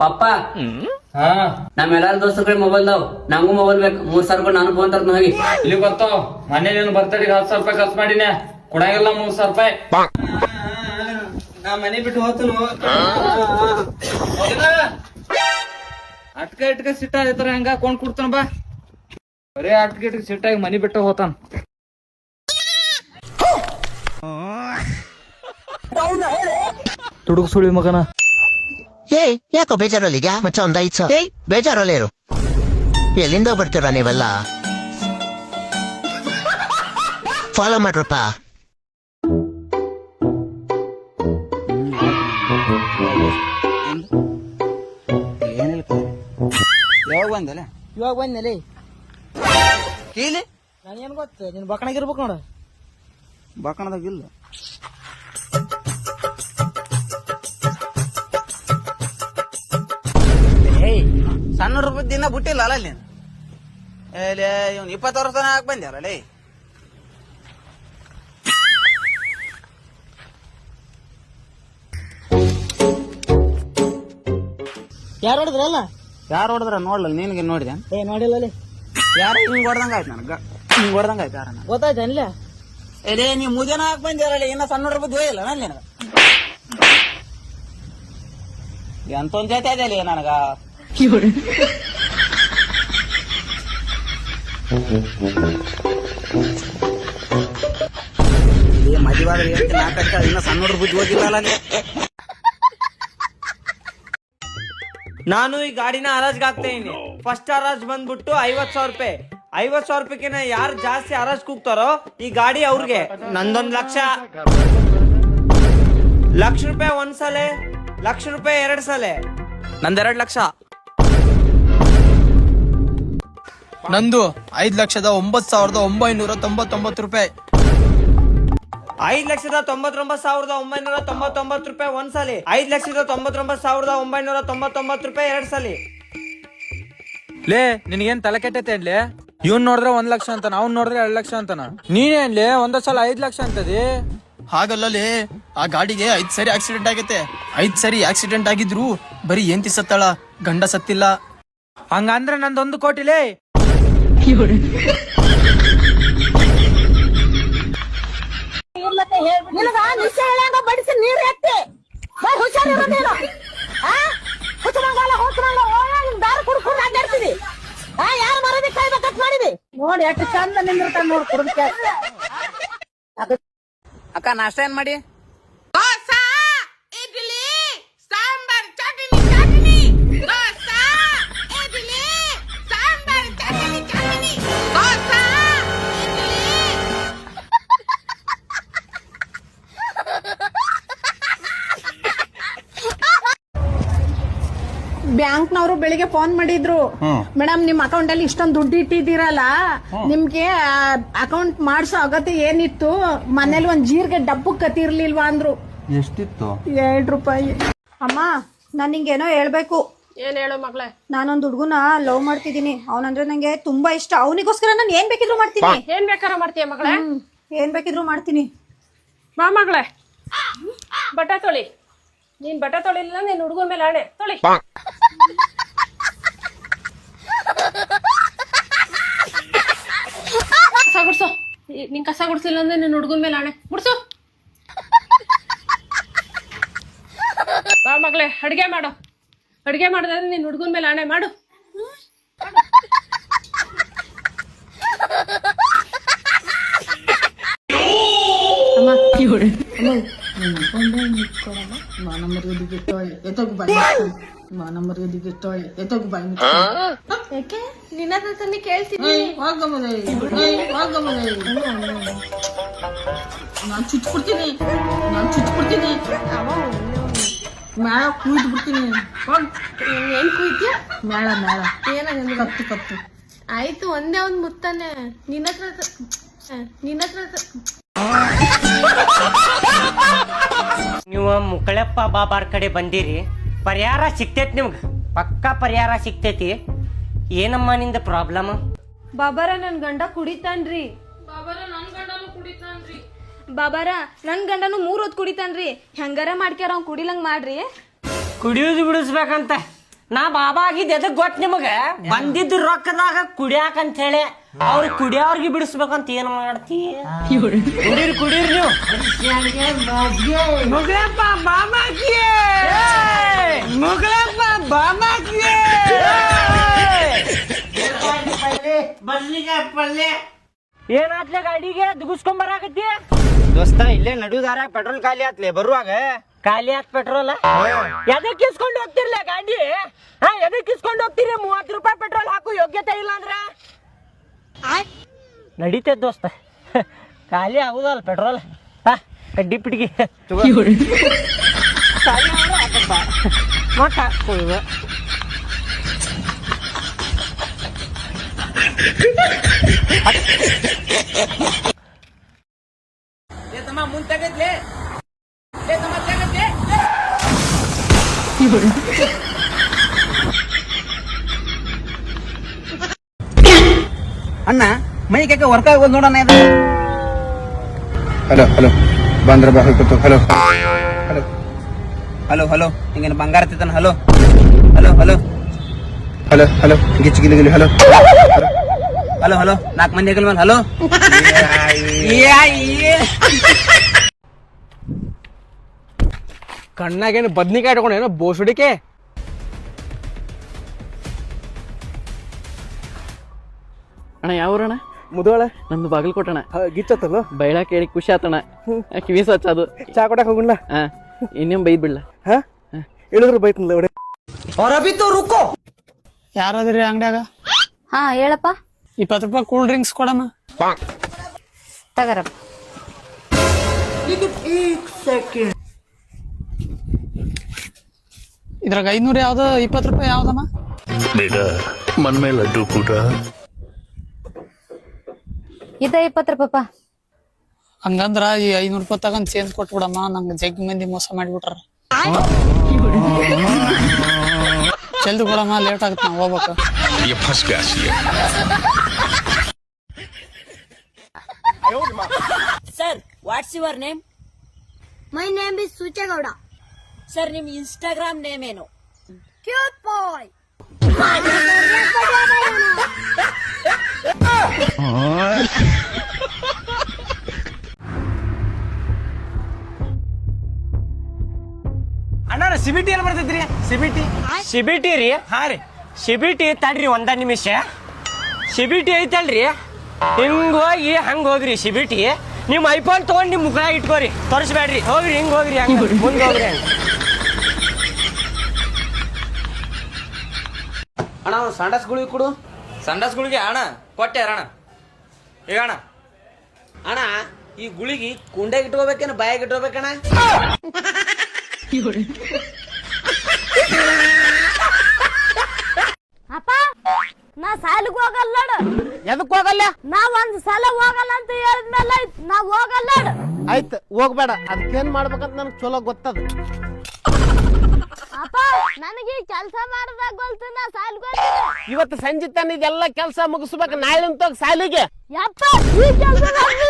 ಪಪ್ಪ ಹಾ ನಮ್ಮೆಲ್ಲಾರ ದೋಸ್ತರ ಕಡೆ ಮೊಬೈಲ್ ದಾವ್ ನಂಗೂ ಮೊಬೈಲ್ ಬೇಕು 3,000 ರೂಪಾಯಿ ನಾನು ಫೋನ್ ತರ್ತೀನಿ ಹೋಗಿ. ಇಲ್ಲಿ ಬರ್ತಾವ ಮನೇಲಿ ಬರ್ತಡಿಗೆ 10,000 ರೂಪಾಯಿ ಖರ್ಚು ಮಾಡಿನ ಕೊಡಂಗಿಲ್ಲ 3,000 ರೂಪಾಯಿ. ನಾ ಮನೆ ಬಿಟ್ಟು ಹೋತನು ಅಟ್ಕ ಇಟ್ಕ ಸಿಟ್ಟ ಇತರ ಹೆಂಗ ಕೊಂಡ್ ಕೊಡ್ತಾನ ಬಾ. ಬರೇ ಅಟ್ಕ ಇಟ್ಕ ಸಿಟ್ಟಾಗಿ ಮನಿ ಬಿಟ್ಟು ಹೋತಾನ. ತುಡುಗ್ ಸುಳಿ ಮಗನ. ಏಯ್ ಯಾಕೋ ಬೇಜಾರಲ್ಲಿದ್ಯಾ ಮಚ್ಚ ಒಂದ್ 5 ಸಾವಿರ. ಏಯ್ ಬೇಜಾರಲ್ಲೇರು, ಎಲ್ಲಿಂದ ಬರ್ತೀರಾ ನೀವೆಲ್ಲ? ಫಾಲೋ ಮಾಡ್ರಪ್ಪ. ಯಾವಾಗ ಬಂದಲ್ಲ? ಇವಾಗ ಬಂದ್ಮೇಲೆ ಕೀಲಿ ನನಗೇನ್ ಗೊತ್ತು, ನಿನ್ ಬಕ್ಕಣಾಗಿರ್ಬೇಕು ನೋಡ. ಬಾಕಣದಾಗಿಲ್ಲ. ಏಯ್ ಸಣ್ಣ ರೂಪಾಯಿ ದಿನ ಬಿಟ್ಟಿಲ್ಲ ಅಲ್ಲ ಅಲ್ಲಿ ಇವ್ನು 20 ವರ್ಷ ತನ ಹಾಕ್ ಬಂದ್ಯಾರ ಲೇ. ಯಾರು ಹೊಡೆದ್ರಲ್ಲ? ಯಾರು ಹೊಡೆದ್ರ ನೋಡ್ಲ ನಿನ್ಗೆ ನೋಡಿದೆ? ನೋಡಿಲ್ಲ ಅಲ್ಲಿ. ಯಾರು ಹಿಂಗ್ ಹೊಡ್ದಂಗ ಆಯ್ತು ನನಗ, ಹಿಂಗ್ ಹೊಡ್ದಂಗ ಆಯ್ತು ಯಾರನ್ನ. ಗೊತ್ತಾಯ್ತು ಅನ್ಲ? ಏ ನೀವ್ ಮುಜನ ಹಾಕ್ ಬಂದ್ಯಾರಲ್ಲ, ಇನ್ನ ಸಣ್ಣ ರೂಪಾಯಿ ಹೋಯಿಲ್ಲ ನಾನು ನಿನಗ. ಎಂತ ಒಂದ್ ಜೊತೆ ಅದೇ ನನಗ. ಮದುವಾದ್ರೆ ಇನ್ನ ಸಣ್ಣ ಬುದ್ಧಿ ಹೋಗಿಲ್ಲ ಅಲ್ಲಿ. ನಾನು ಈ ಗಾಡಿನ ಹರಾಜ್ಗೆ ಹಾಕ್ತಾ ಇದೀನಿ. ಫಸ್ಟ್ ಹರಾಜ್ ಬಂದ್ಬಿಟ್ಟು 50,000 ರೂಪಾಯಿ. 50,000 ರೂಪಾಯಿನ ಯಾರು ಜಾಸ್ತಿ ಹರಾಜ್ ಕೂಗ್ತಾರೋ ಈ ಗಾಡಿ ಅವ್ರಿಗೆ. ನಂದೊಂದ್ ಲಕ್ಷ ರೂಪಾಯಿ ಒಂದ್ಸಲ, ಲಕ್ಷ ರೂಪಾಯಿ 2 ಸಲ. ನಂದ್ 2 ಲಕ್ಷ. ನಂದು 5,09,999 ರೂಪಾಯಿ. 5,99,999 ರೂಪಾಯಿ ಒಂದ್ಸಲಿ. 5,99,999 ರೂಪಾಯಿ 2 ಸಲ. ಲೇ ನಿನಗೇನ್ ತಲೆ ಕೆಟ್ಟೈತೆ ಅನ್ಲಿ? ಇವ್ನ್ ನೋಡಿದ್ರೆ 1 ಲಕ್ಷ ಅಂತಾನ, ಅವ್ನ್ ನೋಡಿದ್ರೆ 2 ಲಕ್ಷ ಅಂತಾನ. ನೀನೇನ್ಲಿ ಒಂದ ಸಲ 5 ಲಕ್ಷ ಅಂತದಿ? ಹಾಗಲ್ಲೇ, ಆ ಗಾಡಿಗೆ 5 ಸರಿ ಆಕ್ಸಿಡೆಂಟ್ ಆಗೈತೆ. 5 ಸರಿ ಆಕ್ಸಿಡೆಂಟ್ ಆಗಿದ್ರು ಬರೀ ಏಂತಿ ಸತ್ತಾಳ, ಗಂಡ ಸತ್ತಿಲ್ಲ. ಹಂಗಂದ್ರೆ ನಂದೊಂದು ಕೋಟಿಲೇ. ನಿನಗ ನಿಶ್ಚಯ ಹೇಳಂಗ ಬಡಿಸಿ ನೀರ್ ಎತ್ತಿ ಹುಷಾರಿರೋ ನೀನು. ಹುಚ್ಚಮಂಗಲ ದಾರಿ ಕುಡ್ಕೊಂಡು ಅಡ್ಡಾಡ್ತಿದಿ. ಯಾರು ಮರದಿ ಕಾಯ್ಬೇಕತ್ ಮಾಡಿದಿ ನೋಡಿ, ಎಷ್ಟು ಚಂದ ನಿಂದಿರ್ತಾನ ನೋಡ್ ಕುಡ್ದಕ್ಕೆ. ಅಕ್ಕ ನಾಷ್ಟ ಏನ್ ಮಾಡಿ? ಇಡ್ಲಿ ಸಾಂಬಾರ್ ಚಟ್ನಿ ಚಟ್ನಿ ದೋಸೆ ಇಡ್ಲಿ ಸಾಂಬಾರ್ ಚಟ್ನಿ ಚಟ್ನಿ ದೋಸೆ ಇಡ್ಲಿ. ಬ್ಯಾಂಕ್ನವರು ಬೆಳಿಗ್ಗೆ ಫೋನ್ ಮಾಡಿದ್ರು, ಮೇಡಮ್ ನಿಮ್ ಅಕೌಂಟ್ ಅಲ್ಲಿ ಇಷ್ಟೊಂದು ದುಡ್ಡು ಇಟ್ಟಿದ್ದೀರಲ್ಲ, ನಿಮ್ಗೆ ಅಕೌಂಟ್ ಮಾಡ್ಸೋ ಅಗತ್ಯ ಏನಿತ್ತು, ಮನೇಲಿ ಒಂದ್ ಜೀರಿಗೆ ಡಬ್ಬು ಕತ್ತಿರ್ಲಿಲ್ವಾ ಅಂದ್ರು. ಎಷ್ಟಿತ್ತು? 2 ರೂಪಾಯಿ. ಅಮ್ಮ ನಾನ್ ನಿಂಗೇನೋ ಹೇಳ್ಬೇಕು. ಏನ್ ಹೇಳು ಮಗಳೇ? ನಾನೊಂದ್ ಹುಡ್ಗುನ ಲವ್ ಮಾಡ್ತಿದೀನಿ. ಅವನಂದ್ರೆ ನಂಗೆ ತುಂಬಾ ಇಷ್ಟ. ಅವನಿಗೋಸ್ಕರ ನಾನು ಏನ್ ಬೇಕಿದ್ರು ಮಾಡ್ತೀನಿ. ಏನ್ ಬೇಕಾರ ಮಾಡ್ತೀಯ ಮಗಳೇ? ಏನ್ ಬೇಕಿದ್ರು ಮಾಡ್ತೀನಿ. ಬಾ ಮಗಳೇ, ಬಟ್ಟೆ ತೊಳಿ. ನೀನ್ ಬಟ್ಟೆ ತೊಳಿಲಿಲ್ಲ ನೀನ್ ಹುಡುಗ ಮೇಲೆ ಆಣೆ ತೊಳಿ. ಕಸ ಗುಡ್ಸು. ನೀನ್ ಕಸ ಗುಡ್ಸಿಲ್ಲ ಅಂದ್ರೆ ನಿನ್ ಹುಡುಗನ ಮೇಲೆ ಆಣೆ ಗುಡ್ಸು. ಬಾ ಮಗಳೇ, ಅಡ್ಗೆ ಮಾಡು. ಅಡ್ಗೆ ಮಾಡಿದ್ರೆ ನಿನ್ ಹುಡುಗನ ಮೇಲೆ ಆಣೆ ಮಾಡು. ಅಮ್ಮ ಯಾಕೆ ನಿನ್ನ ಹತ್ರ ಕೇಳ್ತೀನಿ. ನಾನ್ ಚುಚ್ಬಿಡ್ತೀನಿ ಮೇಳ ಕುಯ್ದು ಬಿಡ್ತೀನಿ. ಏನ್ ಕುಯ್ದ್ಯಾ? ಮೇಳ ಏನಾಗ ಕತ್ತು ಆಯ್ತು, ಒಂದೇ ಒಂದ್ ಮುತ್ತಾನೆ ನಿನ್ನ ಹತ್ರ. ನೀವು ಮುಕ್ಕಳಪ್ಪ ಬಾಬಾರ್ ಕಡೆ ಬಂದಿರಿ, ಪರಿಹಾರ ಸಿಕ್ತೈತಿ ನಿಮ್ಗೆ. ಪಕ್ಕಾ ಪರಿಹಾರ ಸಿಕ್ತೈತಿ. ಏನಮ್ಮ ನಿಂದ ಪ್ರಾಬ್ಲಮ್? ಬಾಬಾರ ನನ್ ಗಂಡ ಕುಡಿತಾನ್ರಿ. ಬಾಬಾರ ನನ್ ಗಂಡನು 3 ಹೊತ್ತು ಕುಡಿತಾನ್ರಿ. ಹೆಂಗಾರ ಮಾಡ್ಕ್ಯಾರ ಅವ್ನ್ ಕುಡಿಲಂಗ್ ಮಾಡ್ರಿ. ಕುಡಿಯೋದು ಬಿಡಿಸ್ಬೇಕಂತ ನಾ ಬಾಬಾ ಆಗಿದ್ ಎದಕ್ ಗೊತ್ತ ನಿಮಗ ಬಂದಿದ್ ರೊಕ್ಕದಾಗ ಕುಡಿಯಾಕ ಅಂತ ಹೇಳಿ ಅವ್ರ ಕುಡಿಯೋರ್ಗೆ ಬಿಡಿಸ್ಬೇಕಂತ ಏನ್ ಮಾಡ್ತಿ ಕುಡೀರಿ ಕುಡೀರಿ ನೀವು ಮುಗ್ಲಪ್ಪ ಬಾಮಾಕಿ ಮುಗ್ಲಪ್ಪ ಬಾಮಾಕಿ ಏನಾತ್ಲೆ ಗಾಡಿಗೆ ದುಗಿಸ್ಕೊಂಡ್ ಬರಾಕತ್ತಿ ದೋಸ್ತ ಇಲ್ಲೇ ನಡುದಾರ ಪೆಟ್ರೋಲ್ ಖಾಲಿ ಆತ್ಲೆ ಬರುವಾಗ ಖಾಲಿ ಆತ್ ಪೆಟ್ರೋಲ್ ಎದಕ್ ಇಸ್ಕೊಂಡು ಹೋಗ್ತಿರ್ಲ ಗಾಡಿ ಎದಕ್ ಇಸ್ಕೊಂಡು ಹೋಗ್ತೀರಿ 30 ರೂಪಾಯಿ ಪೆಟ್ರೋಲ್ ಹಾಕು ಯೋಗ್ಯತೆ ಇಲ್ಲ ಅಂದ್ರ ನಡೀತೈತ್ ದೋಸ್ತ ಖಾಲಿ ಆಗುದಲ್ಲ ಪೆಟ್ರೋಲ್ ಕಡ್ಡಿ ಪಿಟ್ಗಿ ಖಾಲಿ ಆದ್ರೆ ಹಾಕಪ್ಪ ಮತ್ತ ಹಾಕ್ಕೊಳ್ಳುವ ಮುಂತಾಗತ್ಲೆ ಅಣ್ಣ ಮೈ ಕೇಕ ವರ್ಕ್ ಆಗೋದು ನೋಡೋಣ ಇದು ಹಲೋ ಹಲೋ ಬಂದ್ರ ಬಾ ಕೂತು ಹಲೋ ಹಲೋ ಹಲೋ ಹಲೋ ಹಿಂಗೇನು ಬಂಗಾರ ತಿದ್ದಾನ hello hello hello hello hello ಗಿಚ್ಚಿ ಗಿಲಿ ಹಲೋ ಹಲೋ ಹಲೋ 4 ಮಂದಿ ಆಗಲ್ ಮೇಲೆ ಹಲೋ ಕಣ್ಣಾಗೇನು ಬದ್ನಿಕಾಯಿ ಇಟ್ಕೊಂಡು ಏನೋ ಬೋಸುಡಿಕೆ ಅಣ್ಣ ಯಾವೂರಣ್ಣ ಮುದುವಳ ನಂದು ಬಾಗಲಕೋಟಣ ಗಿಚ್ಚತ್ತಲ್ಲ ಬೈಳ ಕೇಳಿ ಖುಷಿ ಆತಣ್ಣ ಕಿವಿ ಸ್ವಚ್ಛ ಅದು ಚಾ ಕೊಡಕ್ ಹೋಗುಣ್ಲ ಇನ್ನೇಮ್ ಬೈದ್ ಬಿಡ್ಲ ಹೇಳಿದ್ರು ಬೈತನಲ್ಲ ಒಡೆ ಯಾರಾದ್ರಿ ಅಂಗಡ್ಯಾಗ ಹಾ ಹೇಳಪ್ಪ 20 ರೂಪಾಯಿ ಕೂಲ್ ಡ್ರಿಂಕ್ಸ್ ಕೊಡಮ್ಮ ತಗರಪ್ಪ ಇದ್ರಾಗ 500 ಯಾವ್ದು 20 ರೂಪಾಯಿ ಯಾವ್ದಮ್ಮ ಇದ 20 ರೂಪಾಯಿ ಹಂಗಂದ್ರ ಈ 500 ರೂಪಾಯಿ ತಗೊಂಡ್ ಚೇಂಜ್ ಕೊಟ್ಬಿಡಮ್ಮ ನಂಗೆ ಜಗ್ಗಿ ಮಂದಿ ಮೋಸ ಮಾಡಿಬಿಟ್ರ ಜಲ್ದಿ ಕೊಡಮ್ಮ ಲೇಟ್ ಆಗತ್ತೆ ನಾವು ಹೋಗ್ಬೇಕು sir what's your name my name is Suchegowda sir ನಿಮ್ ಇನ್ಸ್ಟಾಗ್ರಾಮ್ ನೇಮ್ ಏನು ಕ್ಯೂಟ್ ಬಾಯ್ ಅಣ್ಣ ಸಿಬಿಟಿ ಎಲ್ಲಿ ಬರ್ತೈತ್ರಿ ಸಿಬಿಟಿ ರೀ ಹಾ ರೀ ಸಿಬಿಟಿ ತಡ್ರಿ ಒಂದ ನಿಮಿಷ ಸಿಬಿಟಿ ಐತಲ್ರಿ ಹಿಂಗ್ ಹೋಗಿ ಹಂಗ ಹೋಗ್ರಿ ಸಿಬಿಟಿ ನಿಮ್ ಐಫೋನ್ ತಗೊಂಡ್ ನಿಮ್ ಮುಖ ಇಟ್ಕೋರಿ ತೋರಿಸ್ಬೇಡ್ರಿ ಹೋಗ್ರಿ ಹಿಂಗ್ ಹೋಗ್ರಿ ಹಂಗ ಮುಂದ್ ಹೋಗ್ರಿ ಹಂಗ ಅಣ್ಣ ಸಂಡಸ್ಗಳಿಗೆ ಕೊಡು ಸಂಡಸ್ಗಳಿಗೆ ಅಣ್ಣ ಕೊಟ್ಟೆ ಅಣ್ಣ ಈಗ ಅಣ್ಣ ಅಣ್ಣ ಈ ಗುಳಿಗಿ ಕುಂಡೆಗೆ ಇಟ್ಕೋಬೇಕೇನ ಬಾಯಾಗ ಇಟ್ಕೋಬೇಕಣ್ಣ ಅಪ್ಪ ನಾ ಸಾಲಿಗೆ ಹೋಗಲ್ಲ ಎದಕ್ ಹೋಗಲ್ಲ ನಾ ಒಂದ್ ಸಲ ಹೋಗಲ್ಲ ಅಂತ ಹೇಳಿದ್ಮೇಲೆ ನಾ ಹೋಗಲ್ಲ ಆಯ್ತು ಹೋಗ್ಬೇಡ ಅದಕ್ಕೇನ್ ಮಾಡ್ಬೇಕಂತ ನನಗ್ ಚಲೋ ಗೊತ್ತದ ಅಪ್ಪ ನನಗೆ ಕೆಲಸ ಮಾಡ್ದಾಗ ಗೊತ್ತು ನಾ ಸಾಲಿಗೆ ಹೋಗ್ತೀನಿ ಇವತ್ತು ಸಂಜೆ ತನ ಇದೆಲ್ಲ ಕೆಲಸ ಮುಗಿಸ್ಬೇಕು ನಾಳೆ ಅಂತ ಸಾಲಿಗೆ ಯಪ್ಪ ಈ ಕೆಲಸ ಸಾಲಿಗೆ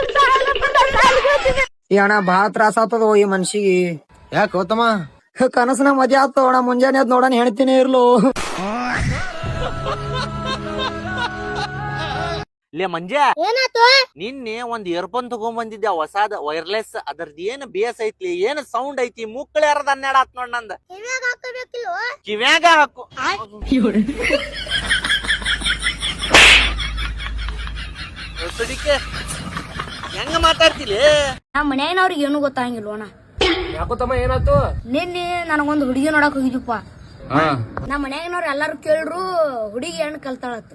ಹೋಗ್ತೀನಿ ಈ ಅಣ್ಣ ಬಾಳ ತ್ರಾಸ ಆಗ್ತದ ಈ ಮನ್ಸಿಗೆ ಯಾಕೆ ಹೋತಮ್ಮ ಕನಸನ ಮಜಾ ಆಗ್ತವಣ ಮುಂಜಾನೆ ಅದ್ ನೋಡಣ ಹೇಳ್ತೀನಿ ಇರ್ಲು ಲೇ ಮಂಜ ಏನಾತು ನಿನ್ನೆ ಒಂದ್ ಇಯರ್ಫೋನ್ ತಗೊಂಡ್ ಬಂದಿದ್ದೆ ಹೊಸಾದ ವೈರ್ಲೆಸ್ ಅದ್ರದ್ ಏನ್ ಬೇಸ್ ಐತ್ಲಿ ಏನ್ ಸೌಂಡ್ ಐತಿ ಮುಕ್ಕಳ ಯಾರದ 12 ಆತ್ ನೋಡ್ ನಂದ ಕಿವ್ಯಾಗ ಹಾಕು ಹೊಸಡಿಕೆ ಹೆಂಗ ಮಾತಾಡ್ತಿಲಿ ನಮ್ಮ ಮನ್ಯಾಗಿನವ್ರಿಗೆ ಏನು ಗೊತ್ತಾಗಿಲ್ವಣ ಯಾಕೋತಮ್ಮ ಏನಾಯ್ತು ನಿನ್ನೆ ನನಗೊಂದು ಹುಡುಗಿ ನೋಡಕ್ ಹೋಗಿದ್ವಪ್ಪ ನಮ್ಮ ಮನ್ಯಾಗಿನವ್ರು ಎಲ್ಲಾರು ಕೇಳ್ರು ಹುಡುಗಿ ಏನ್ ಕಲ್ತಾಳತ್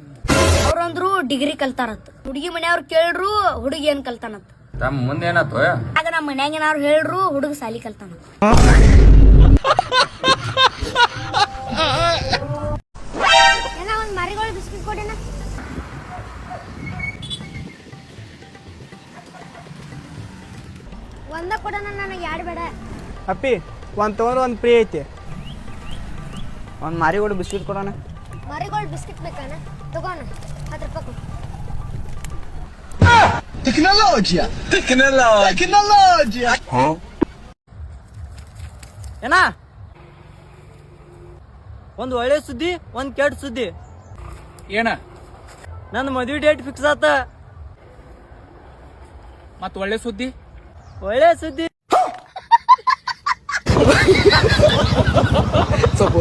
ಅವ್ರಂದ್ರು ಡಿಗ್ರಿ ಕಲ್ತಾರತ್ ಹುಡುಗಿ ಮನ್ಯಾವ್ರು ಕೇಳ್ರು ಹುಡುಗಿ ಏನ್ ಕಲ್ತಾನತ್ ತಮ್ಮ ಮುಂದೆ ಏನಾಯ್ತು ಆಗ ನಮ್ಮ ಮನ್ಯಾಗಿನವ್ರು ಹೇಳ್ರು ಹುಡುಗ ಸಾಲಿ ಕಲ್ತಾನತ್ ಒಂದ್ ಮರಿಗಳು ಬಿಸ್ಕಿಟ್ ಕೊಡಿನ ಒಂದ ಕೊಡೋಣ ನನಗೆ ಯಾರು ಬೇಡ ಅಪ್ಪಿ ಒಂದ್ ತಗೊಂಡ್ರೆ ಒಂದ್ ಫ್ರೀ ಐತಿ ಒಂದ್ ಮಾರಿಗೋಡು ಬಿಸ್ಕಿಟ್ ಕೊಡೋಣ ಮರಿಗಳು ಬಿಸ್ಕಿಟ್ ಬೇಕಾನ ತಗೋಣ 10 ರೂಪಾಯಿ ಕೊಡು ಏನ ಒಂದ್ ಒಳ್ಳೆ ಸುದ್ದಿ ಒಂದ್ ಕೆಟ್ಟ ಸುದ್ದಿ. ಏನ ನನ್ನ ಮದ್ವಿ ಡೇಟ್ ಫಿಕ್ಸ್ ಆತ. ಮತ್ ಒಳ್ಳೆ ಸುದ್ದಿ? ಒಳ್ಳೆ ಸುದ್ದಿ. Sopo,